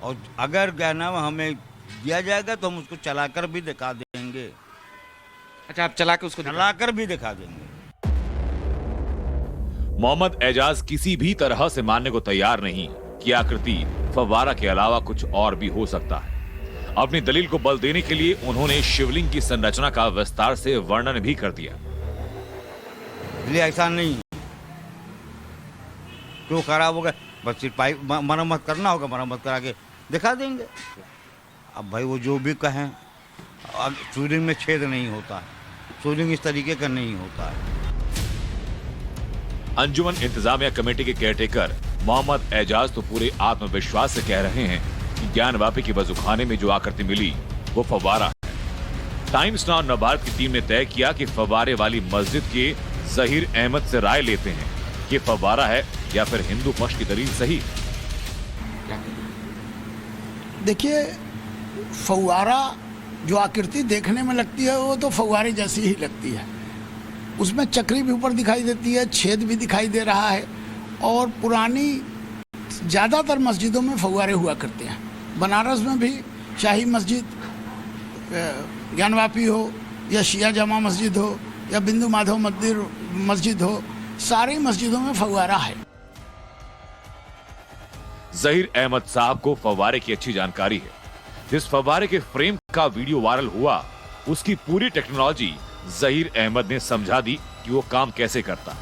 और अगर क्या नाम हमें दिया जाएगा तो हम उसको चलाकर भी दिखा देंगे। अच्छा, आप चला के उसको चलाकर भी दिखा देंगे। मोहम्मद एजाज किसी भी तरह से मानने को तैयार नहीं कि आकृति फव्वारा के अलावा कुछ और भी हो सकता है। अपनी दलील को बल देने के लिए उन्होंने शिवलिंग की संरचना का विस्तार से वर्णन भी कर दिया। ऐसा नहीं क्यों खराब हो गया, बस सिर्फ पाइप मरम्मत करना होगा, मरम्मत करा के दिखा देंगे। अब भाई वो जो भी कहें, अब शिवलिंग में छेद नहीं होता है, शिवलिंग इस तरीके का नहीं होता है। अंजुमन इंतजामिया कमेटी के केयरटेकर मोहम्मद एजाज तो पूरे आत्मविश्वास से कह रहे हैं कि ज्ञानवापी के वजूखाने में जो आकृति मिली वो फव्वारा है। टाइम्स नाउ नवभारत की टीम ने तय किया कि फव्वारे वाली मस्जिद के जहीर अहमद से राय लेते हैं कि फव्वारा है या फिर हिंदू पक्ष की दलील सही। देखिए, फव्वारा जो आकृति देखने में लगती है वो तो फव्वारे जैसी ही लगती है। उसमें चक्री भी ऊपर दिखाई देती है, छेद भी दिखाई दे रहा है, और पुरानी ज़्यादातर मस्जिदों में फव्वारे हुआ करते हैं। बनारस में भी शाही मस्जिद ज्ञानवापी हो या शिया जमा मस्जिद हो या बिंदु माधव मंदिर मस्जिद हो, सारी मस्जिदों में फव्वारा है। जहीर अहमद साहब को फव्वारे की अच्छी जानकारी है। जिस फव्वारे के फ्रेम का वीडियो वायरल हुआ उसकी पूरी टेक्नोलॉजी जहीर अहमद ने समझा दी कि वो काम कैसे करता है।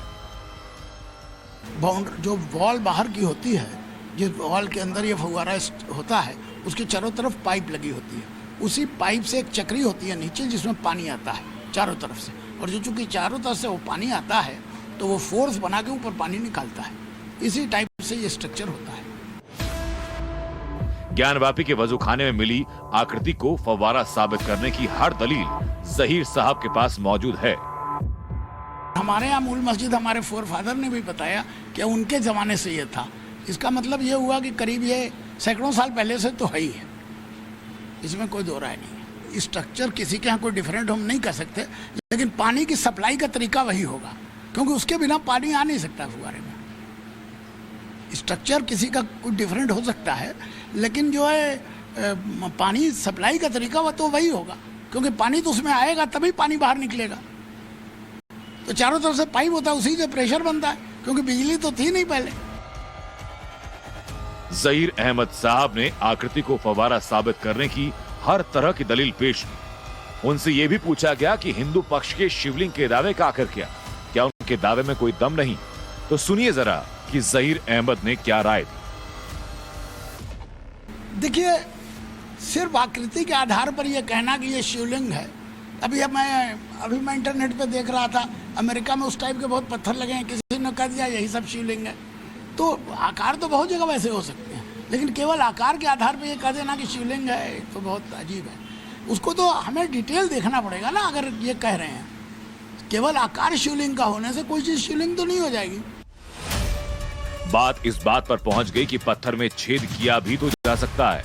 बाउंड्री जो वॉल बाहर की होती है, जिस वॉल के अंदर ये फव्वारा होता है, उसके चारों तरफ पाइप लगी होती है। उसी पाइप से एक चक्री होती है नीचे जिसमें पानी आता है चारों तरफ से, और जो चूंकि चारों तरफ से वो पानी आता है तो वो फोर्स बना के ऊपर पानी निकालता है। इसी टाइप से ये स्ट्रक्चर होता है। ज्ञानवापी के वजूखाने में मिली आकृति को फव्वारा साबित करने की हर दलील जहीर साहब के पास मौजूद है। हमारे यहाँ मूल मस्जिद हमारे फोर फादर ने भी बताया कि उनके जमाने से ये था। इसका मतलब ये हुआ कि करीब ये सैकड़ों साल पहले से तो है ही है, इसमें कोई दो राय नहीं है। स्ट्रक्चर किसी के यहाँ कोई डिफरेंट हम नहीं कर सकते, लेकिन पानी की सप्लाई का तरीका वही होगा, क्योंकि उसके बिना पानी आ नहीं सकता फुव्वारे में। स्ट्रक्चर किसी का कुछ डिफरेंट हो सकता है, लेकिन जो है पानी सप्लाई का तरीका वह तो वही होगा, क्योंकि पानी तो उसमें आएगा तभी पानी बाहर निकलेगा। तो चारों तरफ से पाइप होता है, उसी से प्रेशर बनता है, क्योंकि बिजली तो थी नहीं पहले। जहीर अहमद साहब ने आकृति को फव्वारा साबित करने की हर तरह की दलील पेश की। उनसे यह भी पूछा गया कि हिंदू पक्ष के शिवलिंग के दावे का आखिर क्या उनके दावे में कोई दम नहीं? तो सुनिए जरा कि जहीर अहमद ने क्या राय दी। देखिए, सिर्फ आकृति के आधार पर यह कहना कि ये शिवलिंग है, अभी मैं इंटरनेट पे देख रहा था, अमेरिका में उस टाइप के बहुत पत्थर लगे हैं, किसी ने कह दिया यही सब शिवलिंग है। तो आकार तो बहुत जगह वैसे हो सकते हैं, लेकिन केवल आकार के आधार पर ये कह देना कि शिवलिंग है तो बहुत अजीब है। उसको तो हमें डिटेल देखना पड़ेगा ना। अगर ये कह रहे हैं केवल आकार शिवलिंग का होने से कोई चीज शिवलिंग तो नहीं हो जाएगी। बात इस बात पर पहुंच गई कि पत्थर में छेद किया भी तो जा सकता है।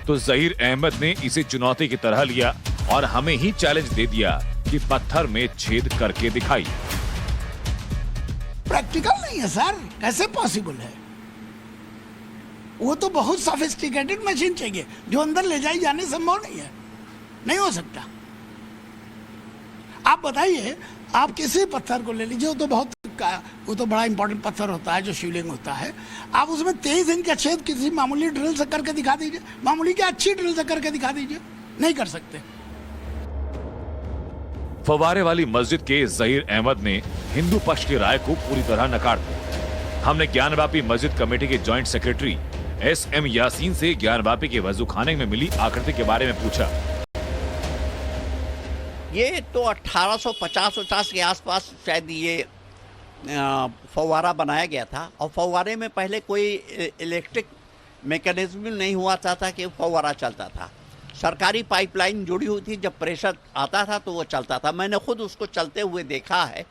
तो जहीर अहमद ने इसे चुनौती की तरह लिया और हमें ही चैलेंज दे दिया कि पत्थर में छेद करके दिखाई। प्रैक्टिकल नहीं है सर, कैसे पॉसिबल है? वो तो बहुत सोफिस्टिकेटेड मशीन चाहिए जो अंदर ले जाई जाने संभव नहीं है, नहीं हो सकता। आप बताइए, आप किसी पत्थर को ले लीजिए, वो तो बड़ा इंपॉर्टेंट पत्थर होता है जो शिवलिंग होता है। आप उसमें 23 इंच का छेद किसी मामूली ड्रिल से करके दिखा दीजिए, मामूली क्या अच्छी ड्रिल से करके दिखा दीजिए, नहीं कर सकते। फव्वारे वाली मस्जिद के जहीर अहमद ने हिंदू पक्ष की राय को पूरी तरह नकार दिया। हमने ज्ञानवापी मस्जिद कमेटी के जॉइंट सेक्रेटरी SM यासीन से ज्ञानवापी के वजूखाने में मिली आकृति के बारे में पूछा। ये तो 1850 के आसपास शायद ये फव्वारा बनाया गया था, और फव्वारे में पहले कोई इलेक्ट्रिक मैकेनिज्म नहीं हुआ था कि फव्वारा चलता था। सरकारी पाइपलाइन जुड़ी हुई थी, जब प्रेशर आता था तो वो चलता था। मैंने खुद उसको चलते हुए देखा है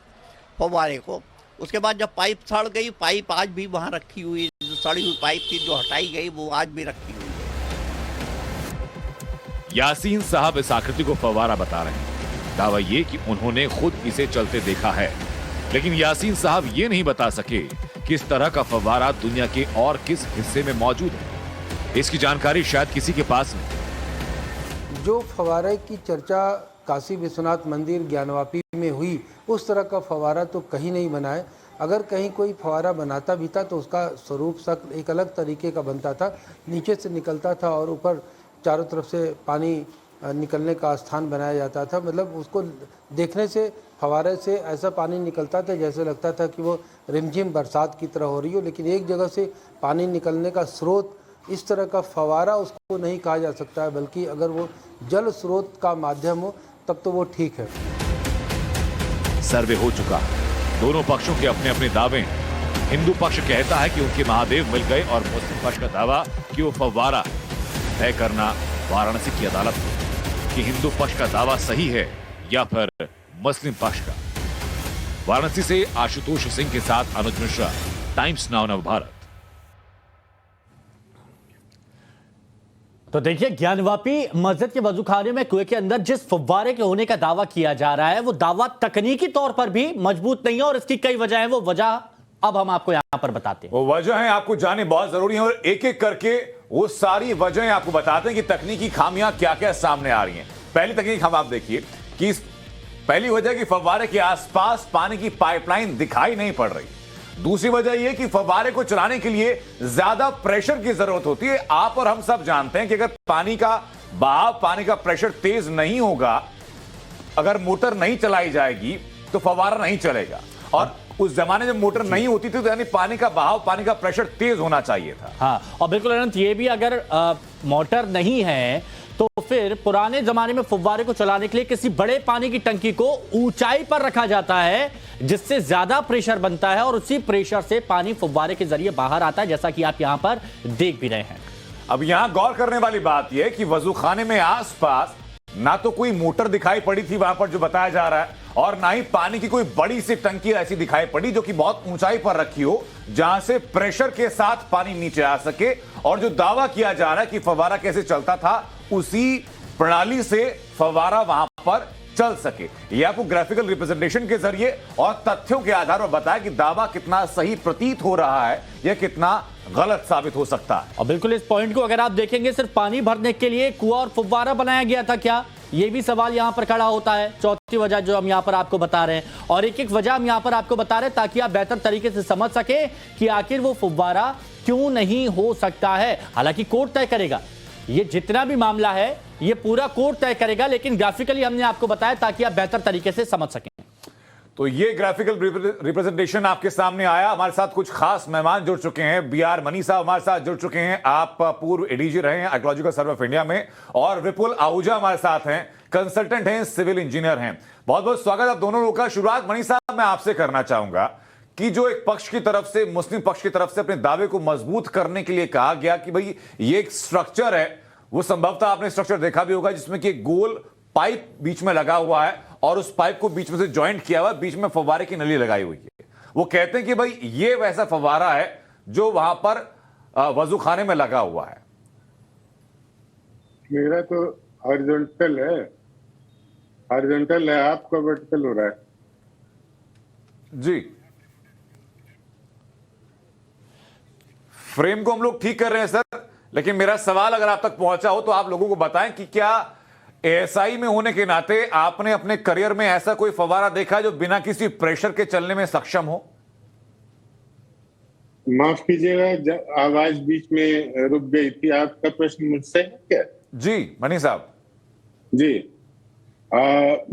फव्वारे को। उसके बाद जब पाइप सड़ गई, पाइप आज भी वहाँ रखी हुई, जो सड़ी हुई पाइप थी जो हटाई गई वो आज भी रखी हुई है। यासीन साहब इस आकृति को फव्वारा बता रहे हैं। दावा ये कि उन्होंने खुद इसे चलते देखा है, लेकिन यासीन साहब ये नहीं बता सके किस तरह का फव्वारा दुनिया के और किस हिस्से में मौजूद है। इसकी जानकारी शायद किसी के पास नहीं। जो फव्वारे की चर्चा काशी विश्वनाथ मंदिर ज्ञानवापी में हुई, उस तरह का फव्वारा तो कहीं नहीं बना है। अगर कहीं कोई फव्वारा बनाता भी था तो उसका स्वरूप शक्ल एक अलग तरीके का बनता था, नीचे से निकलता था और ऊपर चारों तरफ से पानी निकलने का स्थान बनाया जाता था। मतलब उसको देखने से फव्वारे से ऐसा पानी निकलता था जैसे लगता था कि वो रिमझिम बरसात की तरह हो रही हो, लेकिन एक जगह से पानी निकलने का स्रोत इस तरह का फव्वारा उसको नहीं कहा जा सकता है, बल्कि अगर वो जल स्रोत का माध्यम हो तब तो वो ठीक है। सर्वे हो चुका है, दोनों पक्षों के अपने अपने दावे हैं। हिंदू पक्ष कहता है कि उनके महादेव मिल गए और मुस्लिम पक्ष का दावा कि वो फव्वारा तय करना वाराणसी की अदालत को कि हिंदू पक्ष का दावा सही है या फिर मुस्लिम पक्ष का। वाराणसी से आशुतोष सिंह के साथ अनुज मिश्रा, टाइम्स नाउ नवभारत। तो देखिए, ज्ञानवापी मस्जिद के वजूखाने में कुएं के अंदर जिस फव्वारे के होने का दावा किया जा रहा है वो दावा तकनीकी तौर पर भी मजबूत नहीं है और इसकी कई वजह है। वो वजह अब हम आपको यहां पर बताते हैं। वो वजह है आपको जाननी बहुत जरूरी है और एक एक करके वो सारी वजहें आपको बताते हैं कि तकनीकी खामियां क्या क्या सामने आ रही हैं। पहली तकनीक हम आप देखिए कि पहली वजह कि फव्वारे के आसपास पानी की पाइपलाइन दिखाई नहीं पड़ रही। दूसरी वजह यह कि फव्वारे को चलाने के लिए ज्यादा प्रेशर की जरूरत होती है। आप और हम सब जानते हैं कि अगर पानी का बहाव, पानी का प्रेशर तेज नहीं होगा, अगर मोटर नहीं चलाई जाएगी तो फव्वारा नहीं चलेगा। और उस जमाने जब मोटर नहीं होती थी तो यानी पानी का बहाव, पानी का प्रेशर तेज होना चाहिए था। हाँ, और बिल्कुल अनंत, ये भी अगर मोटर नहीं है तो फिर पुराने जमाने में फव्वारे को चलाने के लिए किसी बड़े पानी की टंकी को ऊंचाई पर रखा जाता है जिससे ज्यादा प्रेशर बनता है और उसी प्रेशर से पानी फव्वारे के जरिए बाहर आता है, जैसा कि आप यहां पर देख भी रहे हैं। अब यहां गौर करने वाली बात यह कि वजूखाने में आसपास ना तो कोई मोटर दिखाई पड़ी थी वहां पर जो बताया जा रहा है, और ना ही पानी की कोई बड़ी सी टंकी ऐसी दिखाई पड़ी जो कि बहुत ऊंचाई पर रखी हो जहां से प्रेशर के साथ पानी नीचे आ सके। और जो दावा किया जा रहा है कि फव्वारा कैसे चलता था उसी प्रणाली से फव्वारा वहां पर चल सके। यह आपको ग्राफिकल रिप्रेजेंटेशन के जरिए और तथ्यों के आधार पर बताया कि दावा कितना सही प्रतीत हो रहा है या कितना गलत साबित हो सकता है। और बिल्कुल इस पॉइंट को अगर आप देखेंगे, सिर्फ पानी भरने के लिए कुआं और फव्वारा बनाया गया था क्या, ये भी सवाल यहां पर खड़ा होता है। चौथी वजह जो हम यहां पर आपको बता रहे हैं, और एक एक वजह हम यहां पर आपको बता रहे हैं ताकि आप बेहतर तरीके से समझ सके कि आखिर वो फव्वारा क्यों नहीं हो सकता है। हालांकि कोर्ट तय करेगा, ये जितना भी मामला है ये पूरा कोर्ट तय करेगा, लेकिन ग्राफिकली हमने आपको बताया ताकि आप बेहतर तरीके से समझ सकें। तो ये ग्राफिकल रिप्रेजेंटेशन आपके सामने आया। हमारे साथ कुछ खास मेहमान जुड़ चुके हैं। बीआर मनी साहब हमारे साथ जुड़ चुके हैं, आप पूर्व एडीजी रहे हैं आर्कियोलॉजिकल सर्वे ऑफ इंडिया में, और विपुल आहूजा हमारे साथ हैं, कंसल्टेंट हैं, सिविल इंजीनियर हैं। बहुत बहुत स्वागत आप दोनों लोगों का। शुरुआत मनी साहब मैं आपसे करना चाहूंगा कि जो एक पक्ष की तरफ से, मुस्लिम पक्ष की तरफ से अपने दावे को मजबूत करने के लिए कहा गया कि भाई ये एक स्ट्रक्चर है, वो संभवतः आपने स्ट्रक्चर देखा भी होगा जिसमें कि एक गोल पाइप बीच में लगा हुआ है और उस पाइप को बीच में से जॉइंट किया हुआ है, बीच में फव्वारे की नली लगाई हुई है। वो कहते हैं कि भाई ये वैसा फव्वारा है जो वहां पर वजूखाने में लगा हुआ है। मेरा तो हॉरिजॉन्टल है, हॉरिजॉन्टल है, आपका वर्टिकल हो रहा है। जी, फ्रेम को हम लोग ठीक कर रहे हैं सर, लेकिन मेरा सवाल अगर आप तक पहुंचा हो तो आप लोगों को बताएं कि क्या एएसआई में होने के नाते आपने अपने करियर में ऐसा कोई फव्वारा देखा जो बिना किसी प्रेशर के चलने में सक्षम हो? माफ कीजिएगा, आवाज बीच में रुक गई थी। आपका प्रश्न मुझसे है क्या? जी मनी साहब। जी,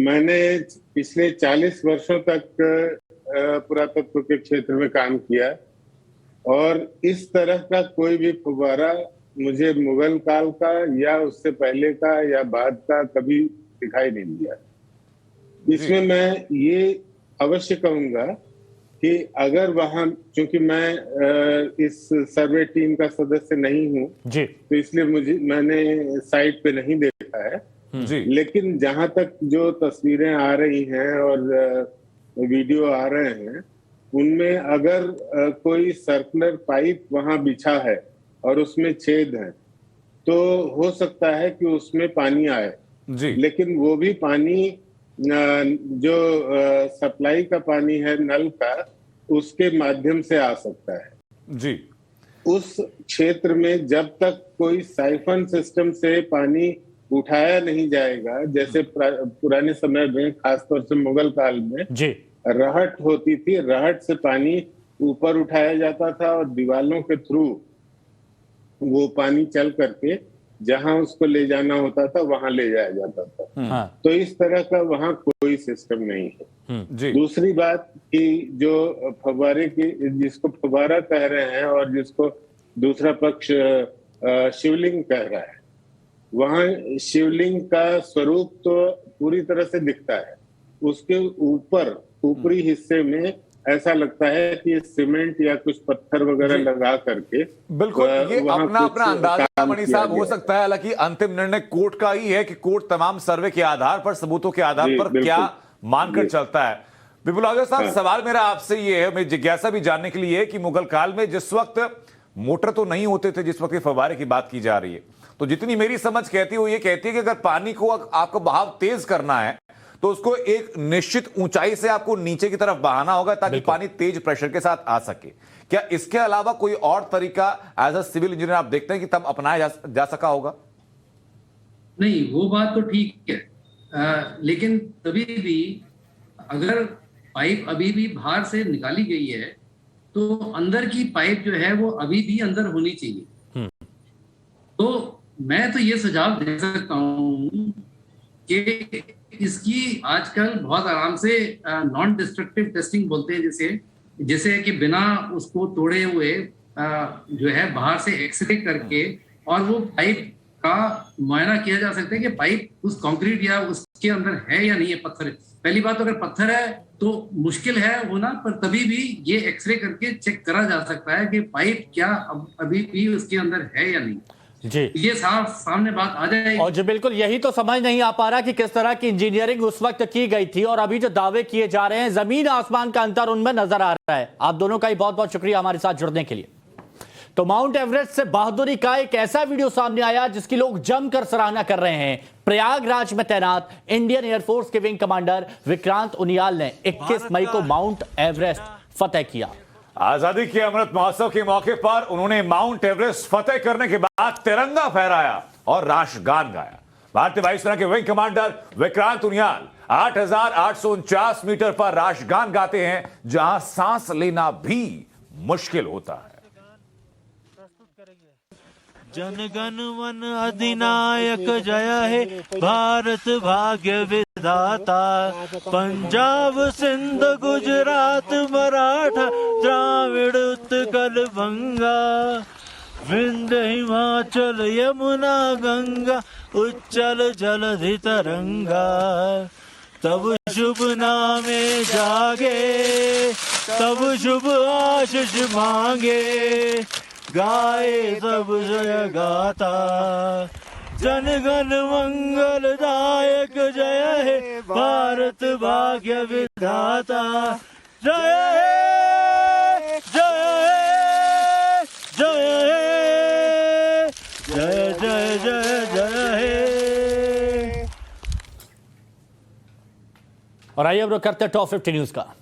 मैंने पिछले 40 वर्षों तक पुरातत्व के क्षेत्र में काम किया और इस तरह का कोई भी फव्वारा मुझे मुगल काल का या उससे पहले का या बाद का कभी दिखाई नहीं दिया। इसमें मैं ये अवश्य कहूंगा कि अगर वहां, चूंकि मैं इस सर्वे टीम का सदस्य नहीं हूं जी, तो इसलिए मैंने साइट पे नहीं देखा है जी, लेकिन जहां तक जो तस्वीरें आ रही हैं और वीडियो आ रहे हैं उनमें अगर कोई सर्कुलर पाइप वहां बिछा है और उसमें छेद है तो हो सकता है कि उसमें पानी आए जी, लेकिन वो भी पानी जो सप्लाई का पानी है नल का उसके माध्यम से आ सकता है जी। उस क्षेत्र में जब तक कोई साइफन सिस्टम से पानी उठाया नहीं जाएगा, जैसे पुराने समय में खासतौर से मुगल काल में जी, रहट होती थी, रहट से पानी ऊपर उठाया जाता था और दीवालों के थ्रू वो पानी चल करके जहां उसको ले जाना होता था वहां ले जाया जाता था। तो इस तरह का वहां कोई सिस्टम नहीं है। दूसरी बात कि जो फव्वारे की, जिसको फव्वारा कह रहे हैं और जिसको दूसरा पक्ष शिवलिंग कह रहा है, वहां शिवलिंग का स्वरूप तो पूरी तरह से दिखता है। उसके ऊपर ऊपरी हिस्से में ऐसा लगता है कि सीमेंट या कुछ पत्थर वगैरह लगा करके बिल्कुल ये अपना अंदाजा मणि साहब हो सकता है। हालांकि अंतिम निर्णय कोर्ट का ही है कि कोर्ट तमाम सर्वे के आधार पर, सबूतों के आधार पर क्या मानकर चलता है। विपुल आहूजा साहब, सवाल मेरा आपसे ये है, मेरी जिज्ञासा भी जानने के लिए, कि मुगल काल में जिस वक्त मोटर तो नहीं होते थे, जिस वक्त फव्वारे की बात की जा रही है, तो जितनी मेरी समझ कहती है वो ये कहती है कि अगर पानी को आपको बहाव तेज करना है तो उसको एक निश्चित ऊंचाई से आपको नीचे की तरफ बहाना होगा ताकि पानी तेज प्रेशर के साथ आ सके। क्या इसके अलावा कोई और तरीका एज अ सिविल इंजीनियर आप देखते हैं कि तब अपनाया जा सका होगा? नहीं, वो बात तो ठीक है, लेकिन तभी भी अगर पाइप अभी भी बाहर से निकाली गई है तो अंदर की पाइप जो है वो अभी भी अंदर होनी चाहिए। तो मैं तो ये सुझाव दे सकता हूँ कि इसकी आजकल बहुत आराम से नॉन डिस्ट्रक्टिव टेस्टिंग बोलते हैं, जैसे कि बिना उसको तोड़े हुए जो है बाहर से एक्सरे करके और वो पाइप का मुआयना किया जा सकता है कि पाइप उस कंक्रीट या उसके अंदर है या नहीं है। पत्थर, पहली बात अगर पत्थर है तो मुश्किल है होना, पर तभी भी ये एक्सरे करके चेक करा जा सकता है कि पाइप क्या अभी भी उसके अंदर है या नहीं जी। ये सामने बात आ जाएगी। और जो बिल्कुल यही तो समझ नहीं आ पा रहा कि किस तरह की इंजीनियरिंग उस वक्त की गई थी और अभी जो दावे किए जा रहे हैं, जमीन आसमान का अंतर उनमें नजर आ रहा है। आप दोनों का ही बहुत बहुत शुक्रिया हमारे साथ जुड़ने के लिए। तो माउंट एवरेस्ट से बहादुरी का एक ऐसा वीडियो सामने आया जिसकी लोग जमकर सराहना कर रहे हैं। प्रयागराज में तैनात इंडियन एयरफोर्स के विंग कमांडर विक्रांत उनियाल ने 21 मई को माउंट एवरेस्ट फतेह किया। आजादी के अमृत महोत्सव के मौके पर उन्होंने माउंट एवरेस्ट फतेह करने के बाद तिरंगा फहराया और राष्ट्रगान गाया। भारतीय वायुसेना के विंग कमांडर विक्रांत उनियाल 8,849 मीटर पर राष्ट्रगान गाते हैं, जहां सांस लेना भी मुश्किल होता है। जनगण मन अधिनायक जय हे, भारत भाग्य विधाता, पंजाब सिंध गुजरात मराठा द्राविड़ उत्कल बंगा, विंध्य हिमाचल यमुना गंगा, उच्चल जलधि तरंगा, तब शुभ नामे जागे, तब शुभ आशीष मांगे, गाए सब जय गाता, जनगण मंगलदायक जय हे, भारत भाग्य विधाता, जय हे, जय हे, जय हे, जय जय जय जय हे। और आइए अब करते हैं टॉप 50 न्यूज का।